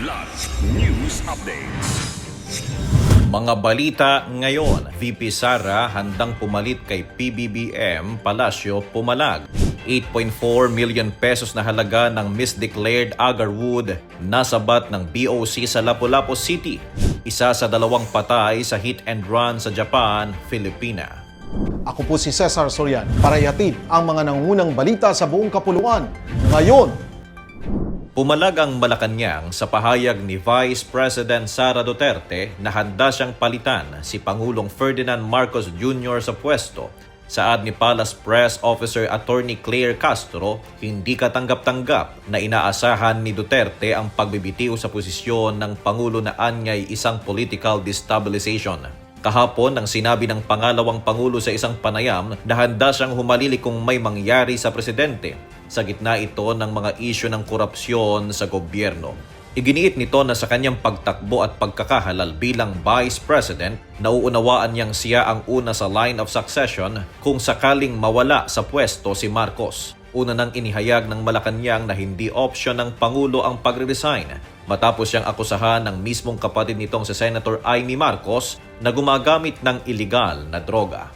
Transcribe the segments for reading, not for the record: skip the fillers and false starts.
Kidlat News Updates. Mga balita ngayon, VP Sara handang pumalit kay PBBM Palacio Pumalag. 8.4 million pesos na halaga ng misdeclared agarwood nasabat ng BOC sa Lapu-Lapu City. Isa sa dalawang patay sa hit and run sa Japan, Filipina. Ako po si Cesar Soriano para ihatid ang mga nangungunang balita sa buong kapuluan. Ngayon, Pumalag ang Malacanang sa pahayag ni Vice President Sara Duterte na handa siyang palitan si Pangulong Ferdinand Marcos Jr. sa pwesto. Saad ni Palace Press Officer Attorney Claire Castro, hindi katanggap-tanggap na inaasahan ni Duterte ang pagbibitiw sa posisyon ng Pangulo na anyay isang political destabilization. Kahapon nang sinabi ng pangalawang Pangulo sa isang panayam na handa siyang humalili kung may mangyari sa presidente sa gitna ito ng mga isyu ng korupsyon sa gobyerno. Iginiit nito na sa kanyang pagtakbo at pagkakahalal bilang Vice President, nauunawaan niyang siya ang una sa line of succession kung sakaling mawala sa pwesto si Marcos. Una nang inihayag ng Malacanang na hindi opsyon ng Pangulo ang pagre-resign matapos siyang akusahan ng mismong kapatid nitong si Senator Amy Marcos na gumagamit ng iligal na droga.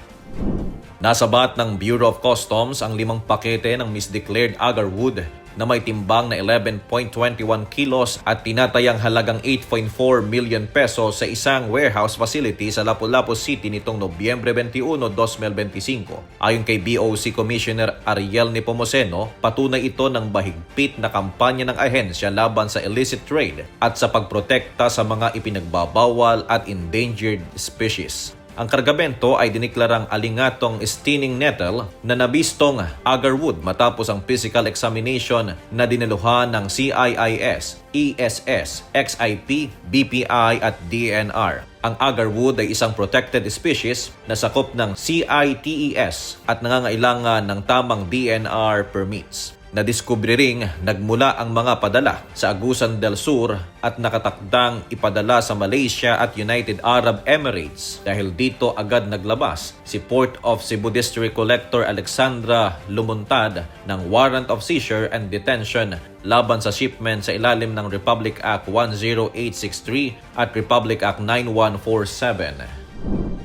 Nasabat ng Bureau of Customs ang 5 pakete ng misdeclared agarwood na may timbang na 11.21 kilos at tinatayang halagang 8.4 million pesos sa isang warehouse facility sa Lapu-Lapu City nitong Nobyembre 21, 2025. Ayon kay BOC Commissioner Ariel Nepomuceno, patunay ito ng bahigpit na kampanya ng ahensya laban sa illicit trade at sa pagprotekta sa mga ipinagbabawal at endangered species. Ang kargamento ay diniklarang alingatong stinging nettle na nabistong agarwood matapos ang physical examination na dinaluhan ng CIIS, ESS, XIP, BPI at DNR. Ang agarwood ay isang protected species na sakop ng CITES at nangangailangan ng tamang DNR permits. Nadiskubre ring nagmula ang mga padala sa Agusan del Sur at nakatakdang ipadala sa Malaysia at United Arab Emirates. Dahil dito agad naglabas si Port of Cebu District Collector Alexandra Lumuntad ng Warrant of Seizure and Detention laban sa shipment sa ilalim ng Republic Act 10863 at Republic Act 9147.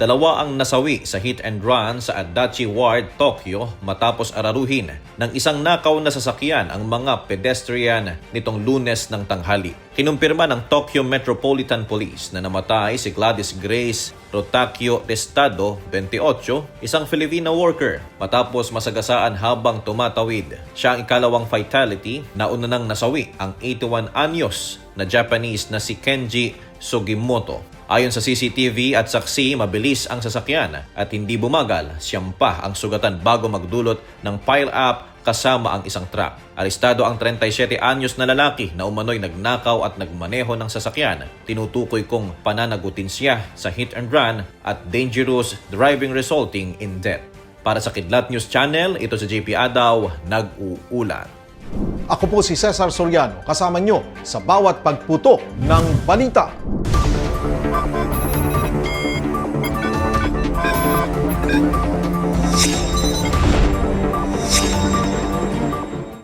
Dalawa ang nasawi sa hit and run sa Adachi Ward, Tokyo matapos araruhin ng isang nakaw na sasakyan ang mga pedestrian nitong Lunes ng tanghali. Kinumpirma ng Tokyo Metropolitan Police na namatay si Gladys Grace Rotacio Testado, 28, isang Filipino worker matapos masagasaan habang tumatawid. Siya ang ikalawang fatality na una nang nasawi ang 81 anyos na Japanese na si Kenji Sugimoto. Ayon sa CCTV at saksi, mabilis ang sasakyan at hindi bumagal. Siyam pa ang sugatan bago magdulot ng pile-up kasama ang isang truck. Arestado ang 37 anyos na lalaki na umano'y nagnakaw at nagmaneho ng sasakyan. Tinutukoy kong pananagutin siya sa hit and run at dangerous driving resulting in death. Para sa Kidlat News Channel, ito si JP Adaw, nag-uulat. ako po si Cesar Soriano kasama nyo sa bawat pagputo ng balita.